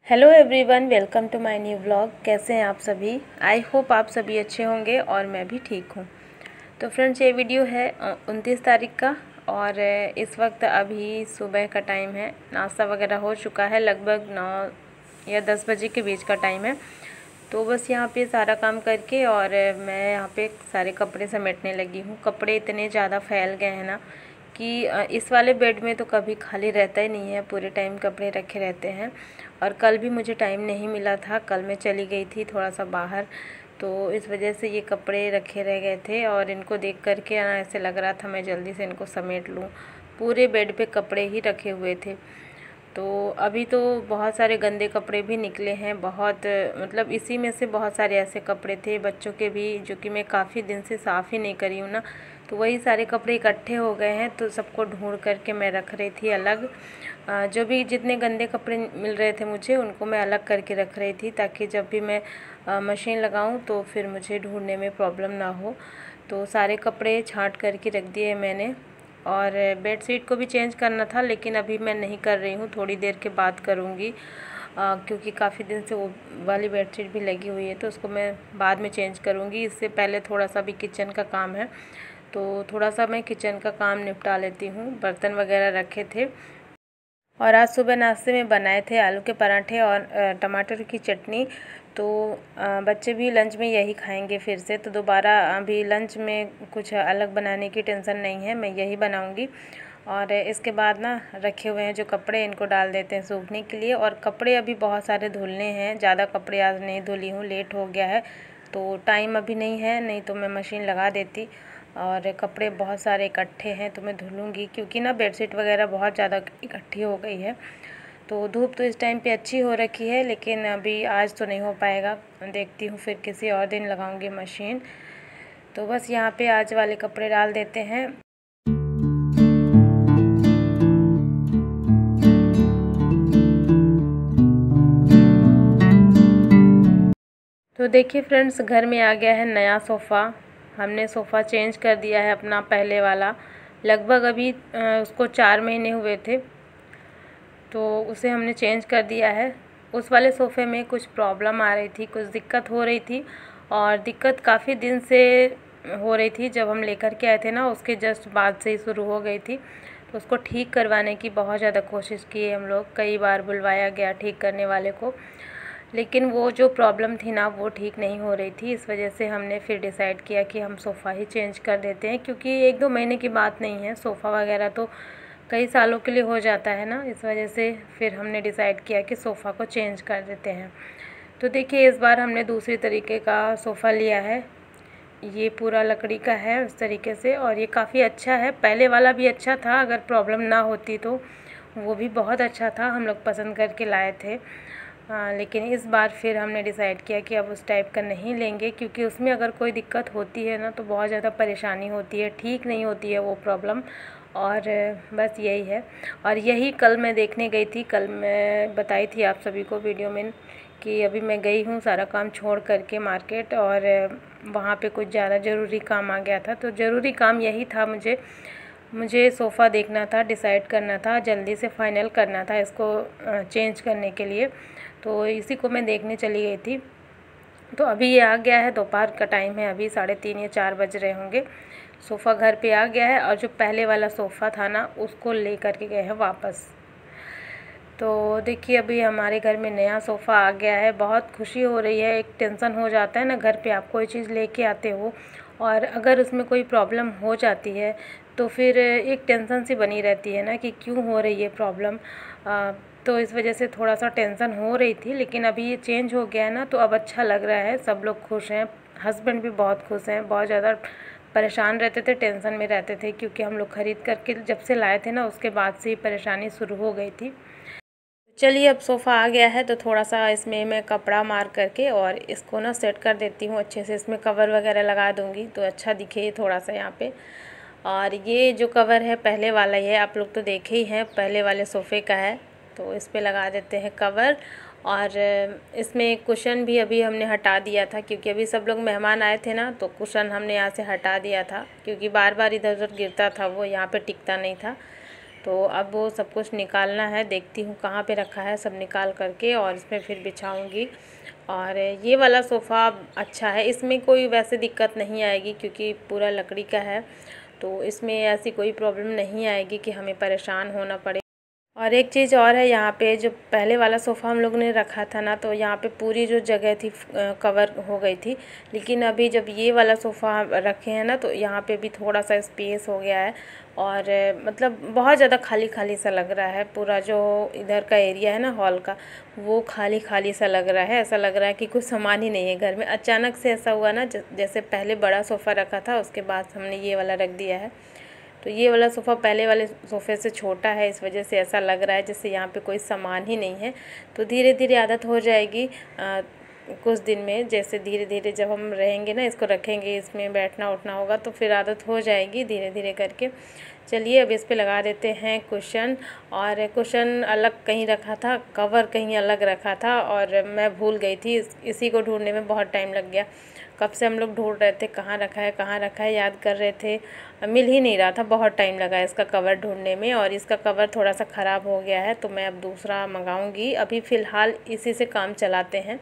Hello everyone, welcome to my new vlog. कैसे हैं आप सभी? आई होप आप सभी अच्छे होंगे और मैं भी ठीक हूँ। तो फ्रेंड्स, ये वीडियो है 29 तारीख का और इस वक्त अभी सुबह का टाइम है। नाश्ता वगैरह हो चुका है, लगभग 9 या 10 बजे के बीच का टाइम है। तो बस यहाँ पे सारा काम करके और मैं यहाँ पे सारे कपड़े समेटने लगी हूँ। कपड़े इतने ज़्यादा फैल गए हैं ना कि इस वाले बेड में तो कभी खाली रहता ही नहीं है, पूरे टाइम कपड़े रखे रहते हैं। और कल भी मुझे टाइम नहीं मिला था, कल मैं चली गई थी थोड़ा सा बाहर, तो इस वजह से ये कपड़े रखे रह गए थे और इनको देख कर के ना ऐसे लग रहा था मैं जल्दी से इनको समेट लूँ। पूरे बेड पे कपड़े ही रखे हुए थे। तो अभी तो बहुत सारे गंदे कपड़े भी निकले हैं, बहुत मतलब इसी में से बहुत सारे ऐसे कपड़े थे बच्चों के भी, जो कि मैं काफ़ी दिन से साफ़ ही नहीं करी हूँ ना। तो वही सारे कपड़े इकट्ठे हो गए हैं, तो सबको ढूंढ करके मैं रख रही थी अलग। जो भी जितने गंदे कपड़े मिल रहे थे मुझे, उनको मैं अलग करके रख रही थी, ताकि जब भी मैं मशीन लगाऊं तो फिर मुझे ढूंढने में प्रॉब्लम ना हो। तो सारे कपड़े छांट करके रख दिए मैंने। और बेडशीट को भी चेंज करना था, लेकिन अभी मैं नहीं कर रही हूँ, थोड़ी देर के बाद करूँगी, क्योंकि काफ़ी दिन से वो वाली बेडशीट भी लगी हुई है, तो उसको मैं बाद में चेंज करूँगी। इससे पहले थोड़ा सा भी किचन का काम है, तो थोड़ा सा मैं किचन का काम निपटा लेती हूँ। बर्तन वगैरह रखे थे। और आज सुबह नाश्ते में बनाए थे आलू के पराठे और टमाटर की चटनी। तो बच्चे भी लंच में यही खाएंगे फिर से, तो दोबारा अभी लंच में कुछ अलग बनाने की टेंशन नहीं है, मैं यही बनाऊंगी। और इसके बाद ना रखे हुए हैं जो कपड़े, इनको डाल देते हैं सूखने के लिए। और कपड़े अभी बहुत सारे धुलने हैं, ज़्यादा कपड़े आज नहीं धुली हूँ, लेट हो गया है तो टाइम अभी नहीं है, नहीं तो मैं मशीन लगा देती। और कपड़े बहुत सारे इकट्ठे हैं तो मैं धुलूँगी, क्योंकि ना बेडशीट वगैरह बहुत ज़्यादा इकट्ठी हो गई है। तो धूप तो इस टाइम पे अच्छी हो रखी है, लेकिन अभी आज तो नहीं हो पाएगा, देखती हूँ फिर किसी और दिन लगाऊंगी मशीन। तो बस यहाँ पे आज वाले कपड़े डाल देते हैं। तो देखिए फ्रेंड्स, घर में आ गया है नया सोफ़ा। हमने सोफ़ा चेंज कर दिया है अपना पहले वाला। लगभग अभी उसको 4 महीने हुए थे, तो उसे हमने चेंज कर दिया है। उस वाले सोफ़े में कुछ प्रॉब्लम आ रही थी, कुछ दिक्कत हो रही थी, और दिक्कत काफ़ी दिन से हो रही थी। जब हम लेकर के आए थे ना, उसके जस्ट बाद से ही शुरू हो गई थी। तो उसको ठीक करवाने की बहुत ज़्यादा कोशिश की हम लोग, कई बार बुलवाया गया ठीक करने वाले को, लेकिन वो जो प्रॉब्लम थी ना वो ठीक नहीं हो रही थी। इस वजह से हमने फिर डिसाइड किया कि हम सोफ़ा ही चेंज कर देते हैं, क्योंकि 1-2 महीने की बात नहीं है, सोफ़ा वगैरह तो कई सालों के लिए हो जाता है ना। इस वजह से फिर हमने डिसाइड किया कि सोफ़ा को चेंज कर देते हैं। तो देखिए, इस बार हमने दूसरी तरीके का सोफ़ा लिया है। ये पूरा लकड़ी का है उस तरीके से, और ये काफ़ी अच्छा है। पहले वाला भी अच्छा था, अगर प्रॉब्लम ना होती तो वो भी बहुत अच्छा था, हम लोग पसंद करके लाए थे। लेकिन इस बार फिर हमने डिसाइड किया कि अब उस टाइप का नहीं लेंगे, क्योंकि उसमें अगर कोई दिक्कत होती है ना तो बहुत ज़्यादा परेशानी होती है, ठीक नहीं होती है वो प्रॉब्लम। और बस यही है। और यही कल मैं देखने गई थी, कल मैं बताई थी आप सभी को वीडियो में कि अभी मैं गई हूँ सारा काम छोड़ करके मार्केट, और वहाँ पे कुछ ज़्यादा ज़रूरी काम आ गया था। तो ज़रूरी काम यही था, मुझे सोफ़ा देखना था, डिसाइड करना था, जल्दी से फाइनल करना था इसको चेंज करने के लिए। तो इसी को मैं देखने चली गई थी। तो अभी ये आ गया है, दोपहर का टाइम है, अभी 3:30 या 4 बज रहे होंगे। सोफ़ा घर पे आ गया है, और जो पहले वाला सोफ़ा था ना उसको ले कर के गए हैं वापस। तो देखिए, अभी हमारे घर में नया सोफ़ा आ गया है, बहुत खुशी हो रही है। एक टेंशन हो जाता है ना, घर पे आप कोई चीज़ लेके आते हो और अगर उसमें कोई प्रॉब्लम हो जाती है तो फिर एक टेंशन सी बनी रहती है ना कि क्यों हो रही है प्रॉब्लम। तो इस वजह से थोड़ा सा टेंशन हो रही थी, लेकिन अभी ये चेंज हो गया है ना तो अब अच्छा लग रहा है, सब लोग खुश हैं। हस्बैंड भी बहुत खुश हैं, बहुत ज़्यादा परेशान रहते थे, टेंशन में रहते थे, क्योंकि हम लोग ख़रीद करके जब से लाए थे ना उसके बाद से ही परेशानी शुरू हो गई थी। चलिए, अब सोफ़ा आ गया है तो थोड़ा सा इसमें मैं कपड़ा मार करके और इसको ना सेट कर देती हूँ अच्छे से। इसमें कवर वगैरह लगा दूँगी तो अच्छा दिखे थोड़ा सा यहाँ पे। और ये जो कवर है पहले वाला ही है, आप लोग तो देखे ही हैं, पहले वाले सोफ़े का है। तो इस पे लगा देते हैं कवर। और इसमें कुशन भी अभी हमने हटा दिया था, क्योंकि अभी सब लोग मेहमान आए थे ना, तो कुशन हमने यहाँ से हटा दिया था, क्योंकि बार बार इधर उधर गिरता था, वो यहाँ पे टिकता नहीं था। तो अब वो सब कुछ निकालना है, देखती हूँ कहाँ पे रखा है, सब निकाल करके और इसमें फिर बिछाऊँगी। और ये वाला सोफ़ा अच्छा है, इसमें कोई वैसे दिक्कत नहीं आएगी क्योंकि पूरा लकड़ी का है, तो इसमें ऐसी कोई प्रॉब्लम नहीं आएगी कि हमें परेशान होना पड़े। और एक चीज़ और है, यहाँ पे जो पहले वाला सोफ़ा हम लोग ने रखा था ना, तो यहाँ पे पूरी जो जगह थी कवर हो गई थी, लेकिन अभी जब ये वाला सोफ़ा रखे हैं ना, तो यहाँ पे भी थोड़ा सा स्पेस हो गया है और मतलब बहुत ज़्यादा खाली खाली सा लग रहा है। पूरा जो इधर का एरिया है ना हॉल का, वो खाली खाली सा लग रहा है, ऐसा लग रहा है कि कुछ सामान ही नहीं है घर में। अचानक से ऐसा हुआ ना, जैसे पहले बड़ा सोफ़ा रखा था, उसके बाद हमने ये वाला रख दिया है, तो ये वाला सोफ़ा पहले वाले सोफ़े से छोटा है, इस वजह से ऐसा लग रहा है जैसे यहाँ पे कोई सामान ही नहीं है। तो धीरे धीरे आदत हो जाएगी कुछ दिन में, जैसे धीरे धीरे जब हम रहेंगे ना, इसको रखेंगे, इसमें बैठना उठना होगा, तो फिर आदत हो जाएगी धीरे धीरे करके। चलिए अब इस पे लगा देते हैं कुशन। और कुशन अलग कहीं रखा था, कवर कहीं अलग रखा था और मैं भूल गई थी, इसी को ढूंढने में बहुत टाइम लग गया। कब से हम लोग ढूंढ रहे थे कहाँ रखा है कहाँ रखा है, याद कर रहे थे, मिल ही नहीं रहा था, बहुत टाइम लगा इसका कवर ढूंढने में। और इसका कवर थोड़ा सा ख़राब हो गया है, तो मैं अब दूसरा मंगाऊंगी। अभी फ़िलहाल इसी से काम चलाते हैं,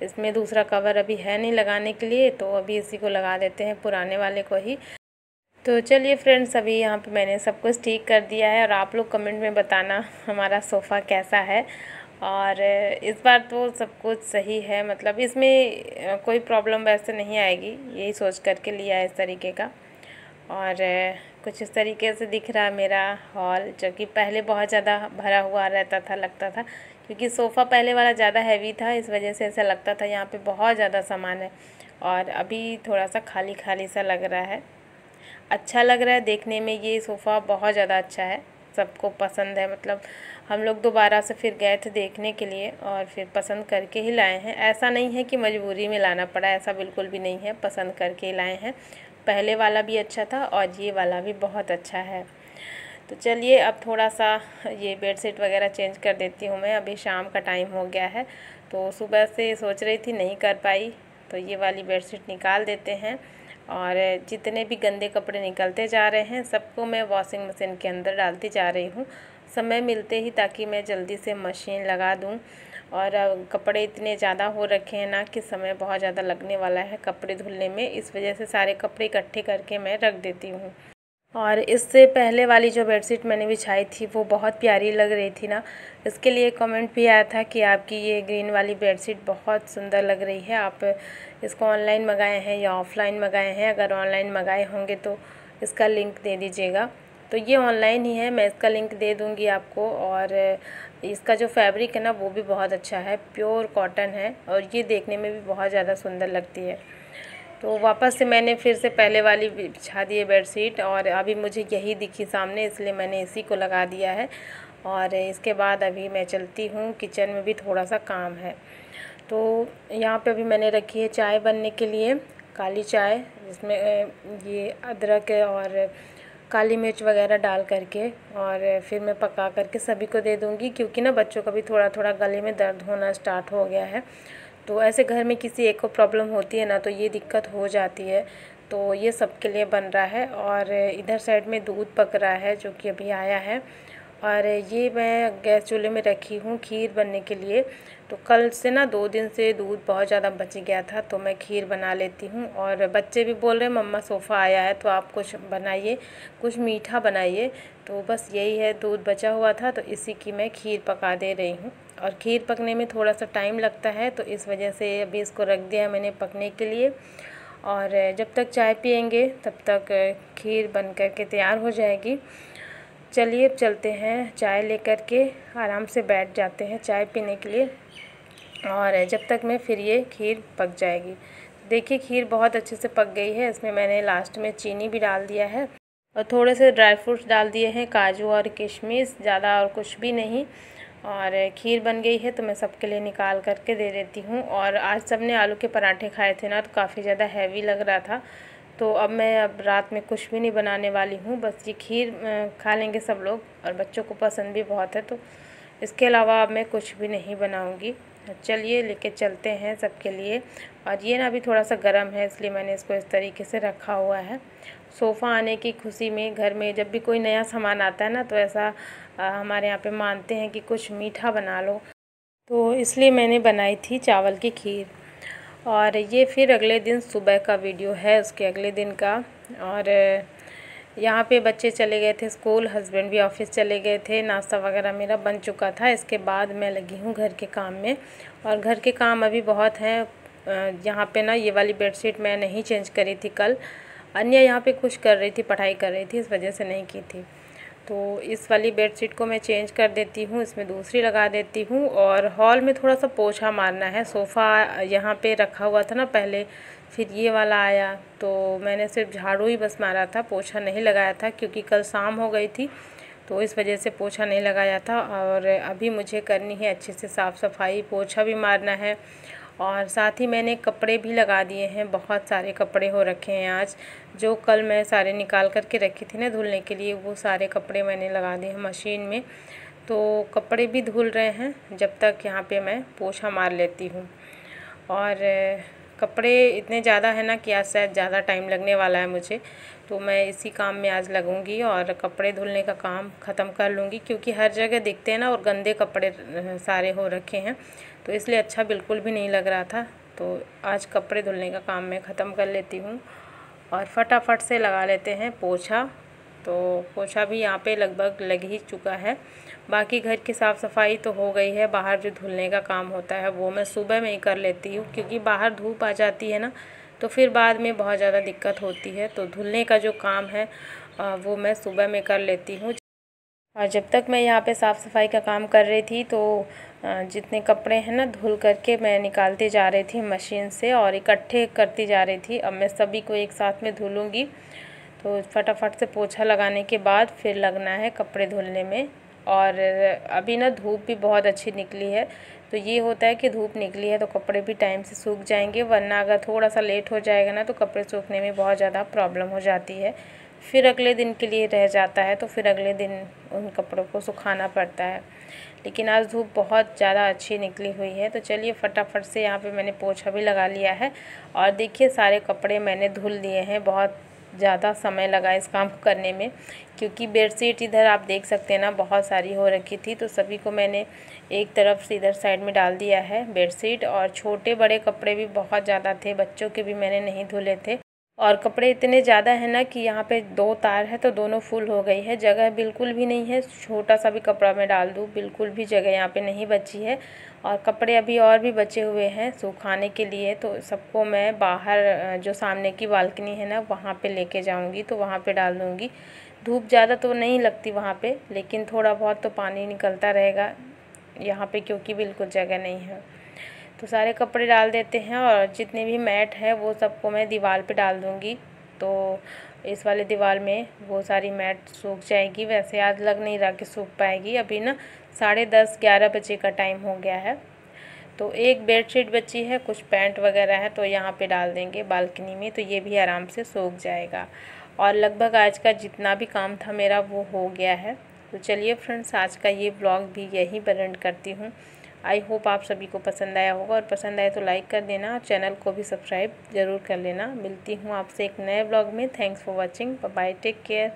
इसमें दूसरा कवर अभी है नहीं लगाने के लिए, तो अभी इसी को लगा देते हैं, पुराने वाले को ही। तो चलिए फ्रेंड्स, अभी यहाँ पे मैंने सब कुछ ठीक कर दिया है और आप लोग कमेंट में बताना हमारा सोफ़ा कैसा है। और इस बार तो सब कुछ सही है, मतलब इसमें कोई प्रॉब्लम वैसे नहीं आएगी, यही सोच करके लिया है इस तरीके का। और कुछ इस तरीके से दिख रहा है मेरा हॉल, जो कि पहले बहुत ज़्यादा भरा हुआ रहता था, लगता था, क्योंकि सोफ़ा पहले वाला ज़्यादा हैवी था, इस वजह से ऐसा लगता था यहाँ पे बहुत ज़्यादा सामान है। और अभी थोड़ा सा खाली खाली सा लग रहा है, अच्छा लग रहा है देखने में। ये सोफ़ा बहुत ज़्यादा अच्छा है, सबको पसंद है। मतलब हम लोग दोबारा से फिर गए थे देखने के लिए और फिर पसंद करके ही लाए हैं। ऐसा नहीं है कि मजबूरी में लाना पड़ा, ऐसा बिल्कुल भी नहीं है, पसंद करके ही लाए हैं। पहले वाला भी अच्छा था और ये वाला भी बहुत अच्छा है। तो चलिए अब थोड़ा सा ये बेडशीट वगैरह चेंज कर देती हूँ मैं। अभी शाम का टाइम हो गया है, तो सुबह से सोच रही थी नहीं कर पाई, तो ये वाली बेडशीट निकाल देते हैं। और जितने भी गंदे कपड़े निकलते जा रहे हैं, सबको मैं वॉशिंग मशीन के अंदर डालती जा रही हूँ समय मिलते ही, ताकि मैं जल्दी से मशीन लगा दूँ। और कपड़े इतने ज़्यादा हो रखे हैं ना कि समय बहुत ज़्यादा लगने वाला है कपड़े धुलने में, इस वजह से सारे कपड़े इकट्ठे करके मैं रख देती हूँ। और इससे पहले वाली जो बेडशीट मैंने बिछाई थी वो बहुत प्यारी लग रही थी ना, इसके लिए कमेंट भी आया था कि आपकी ये ग्रीन वाली बेडशीट बहुत सुंदर लग रही है, आप इसको ऑनलाइन मंगाए हैं या ऑफ़लाइन मंगाए हैं। अगर ऑनलाइन मंगाए होंगे तो इसका लिंक दे दीजिएगा। तो ये ऑनलाइन ही है, मैं इसका लिंक दे दूँगी आपको। और इसका जो फैब्रिक है ना वो भी बहुत अच्छा है, प्योर कॉटन है और ये देखने में भी बहुत ज़्यादा सुंदर लगती है। तो वापस से मैंने फिर से पहले वाली बिछा दी है बेडशीट, और अभी मुझे यही दिखी सामने, इसलिए मैंने इसी को लगा दिया है। और इसके बाद अभी मैं चलती हूँ, किचन में भी थोड़ा सा काम है। तो यहाँ पे अभी मैंने रखी है चाय बनने के लिए, काली चाय, जिसमें ये अदरक और काली मिर्च वगैरह डाल करके, और फिर मैं पका करके सभी को दे दूँगी, क्योंकि ना बच्चों का भी थोड़ा थोड़ा गले में दर्द होना स्टार्ट हो गया है। तो ऐसे घर में किसी एक को प्रॉब्लम होती है ना, तो ये दिक्कत हो जाती है। तो ये सबके लिए बन रहा है। और इधर साइड में दूध पक रहा है जो कि अभी आया है। और ये मैं गैस चूल्हे में रखी हूँ खीर बनने के लिए। तो कल से ना 2 दिन से दूध बहुत ज़्यादा बच गया था, तो मैं खीर बना लेती हूँ। और बच्चे भी बोल रहे हैं मम्मा सोफ़ा आया है तो आप कुछ बनाइए, कुछ मीठा बनाइए। तो बस यही है, दूध बचा हुआ था तो इसी की मैं खीर पका दे रही हूँ। और खीर पकने में थोड़ा सा टाइम लगता है, तो इस वजह से अभी इसको रख दिया है मैंने पकने के लिए। और जब तक चाय पियेंगे तब तक खीर बन कर के तैयार हो जाएगी। चलिए अब चलते हैं, चाय लेकर के आराम से बैठ जाते हैं चाय पीने के लिए। और जब तक में फिर ये खीर पक जाएगी। देखिए खीर बहुत अच्छे से पक गई है, इसमें मैंने लास्ट में चीनी भी डाल दिया है और थोड़े से ड्राई फ्रूट्स डाल दिए हैं, काजू और किशमिश, ज़्यादा और कुछ भी नहीं। और खीर बन गई है तो मैं सबके लिए निकाल करके दे देती हूँ। और आज सबने आलू के पराठे खाए थे ना, तो काफ़ी ज़्यादा हैवी लग रहा था, तो अब रात में कुछ भी नहीं बनाने वाली हूँ, बस ये खीर खा लेंगे सब लोग और बच्चों को पसंद भी बहुत है, तो इसके अलावा अब मैं कुछ भी नहीं बनाऊँगी। चलिए लेके चलते हैं सबके लिए। और ये ना अभी थोड़ा सा गर्म है, इसलिए मैंने इसको इस तरीके से रखा हुआ है। सोफ़ा आने की खुशी में घर में जब भी कोई नया सामान आता है ना, तो ऐसा हमारे यहाँ पे मानते हैं कि कुछ मीठा बना लो, तो इसलिए मैंने बनाई थी चावल की खीर। और ये फिर अगले दिन सुबह का वीडियो है, उसके अगले दिन का। और यहाँ पे बच्चे चले गए थे स्कूल, हस्बैंड भी ऑफिस चले गए थे, नाश्ता वगैरह मेरा बन चुका था। इसके बाद मैं लगी हूँ घर के काम में, और घर के काम अभी बहुत हैं। यहाँ पे ना ये वाली बेडशीट मैं नहीं चेंज करी थी कल, अन्य यहाँ पे कुछ कर रही थी, पढ़ाई कर रही थी, इस वजह से नहीं की थी। तो इस वाली बेडशीट को मैं चेंज कर देती हूँ, इसमें दूसरी लगा देती हूँ। और हॉल में थोड़ा सा पोछा मारना है। सोफ़ा यहाँ पे रखा हुआ था ना पहले, फिर ये वाला आया, तो मैंने सिर्फ झाड़ू ही बस मारा था, पोछा नहीं लगाया था, क्योंकि कल शाम हो गई थी, तो इस वजह से पोछा नहीं लगाया था। और अभी मुझे करनी है अच्छे से साफ़ सफाई, पोछा भी मारना है। और साथ ही मैंने कपड़े भी लगा दिए हैं, बहुत सारे कपड़े हो रखे हैं आज, जो कल मैं सारे निकाल करके रखी थी ना धुलने के लिए, वो सारे कपड़े मैंने लगा दिए हैं मशीन में। तो कपड़े भी धुल रहे हैं जब तक यहाँ पे मैं पोछा मार लेती हूँ। और कपड़े इतने ज़्यादा है ना कि आज शायद ज़्यादा टाइम लगने वाला है मुझे, तो मैं इसी काम में आज लगूंगी और कपड़े धुलने का काम ख़त्म कर लूँगी, क्योंकि हर जगह दिखते हैं ना और गंदे कपड़े सारे हो रखे हैं, तो इसलिए अच्छा बिल्कुल भी नहीं लग रहा था। तो आज कपड़े धुलने का काम मैं ख़त्म कर लेती हूँ और फटाफट से लगा लेते हैं पोछा। तो पोछा भी यहाँ पे लगभग लग ही चुका है। बाकी घर की साफ़ सफाई तो हो गई है, बाहर जो धुलने का काम होता है वो मैं सुबह में ही कर लेती हूँ, क्योंकि बाहर धूप आ जाती है ना, तो फिर बाद में बहुत ज़्यादा दिक्कत होती है। तो धुलने का जो काम है वो मैं सुबह में कर लेती हूँ। और जब तक मैं यहाँ पे साफ़ सफाई का काम कर रही थी, तो जितने कपड़े हैं ना धुल करके मैं निकालती जा रही थी मशीन से और इकट्ठे करती जा रही थी। अब मैं सभी को एक साथ में धुलूँगी, तो फटाफट से पोछा लगाने के बाद फिर लगना है कपड़े धुलने में। और अभी ना धूप भी बहुत अच्छी निकली है, तो ये होता है कि धूप निकली है तो कपड़े भी टाइम से सूख जाएंगे, वरना अगर थोड़ा सा लेट हो जाएगा ना तो कपड़े सूखने में बहुत ज़्यादा प्रॉब्लम हो जाती है, फिर अगले दिन के लिए रह जाता है, तो फिर अगले दिन उन कपड़ों को सुखाना पड़ता है। लेकिन आज धूप बहुत ज़्यादा अच्छी निकली हुई है, तो चलिए फटाफट से यहाँ पे मैंने पोछा भी लगा लिया है। और देखिए सारे कपड़े मैंने धुल दिए हैं, बहुत ज़्यादा समय लगा इस काम को करने में, क्योंकि बेडशीट इधर आप देख सकते हैं ना बहुत सारी हो रखी थी, तो सभी को मैंने एक तरफ से इधर साइड में डाल दिया है बेडशीट। और छोटे बड़े कपड़े भी बहुत ज़्यादा थे, बच्चों के भी मैंने नहीं धुले थे। और कपड़े इतने ज़्यादा है ना कि यहाँ पे 2 तार है तो दोनों फुल हो गई है, जगह बिल्कुल भी नहीं है, छोटा सा भी कपड़ा मैं डाल दूँ बिल्कुल भी जगह यहाँ पे नहीं बची है। और कपड़े अभी और भी बचे हुए हैं सुखाने के लिए, तो सबको मैं बाहर जो सामने की बालकनी है ना वहाँ पे लेके जाऊँगी, तो वहाँ पे डाल दूँगी। धूप ज़्यादा तो नहीं लगती वहाँ पे, लेकिन थोड़ा बहुत तो पानी निकलता रहेगा यहाँ पे, क्योंकि बिल्कुल जगह नहीं है। तो सारे कपड़े डाल देते हैं और जितने भी मैट है वो सबको मैं दीवार पे डाल दूँगी, तो इस वाले दीवार में वो सारी मैट सूख जाएगी। वैसे आज लग नहीं रहा कि सूख पाएगी, अभी ना 10:30-11 बजे का टाइम हो गया है। तो एक बेडशीट बची है, कुछ पैंट वगैरह है, तो यहाँ पे डाल देंगे बालकनी में, तो ये भी आराम से सूख जाएगा। और लगभग आज का जितना भी काम था मेरा वो हो गया है। तो चलिए फ्रेंड्स, आज का ये ब्लॉग भी यहीं पर एंड करती हूँ। आई होप आप सभी को पसंद आया होगा, और पसंद आए तो लाइक कर देना, चैनल को भी सब्सक्राइब ज़रूर कर लेना। मिलती हूँ आपसे एक नए ब्लॉग में। Thanks for watching, bye bye, take care.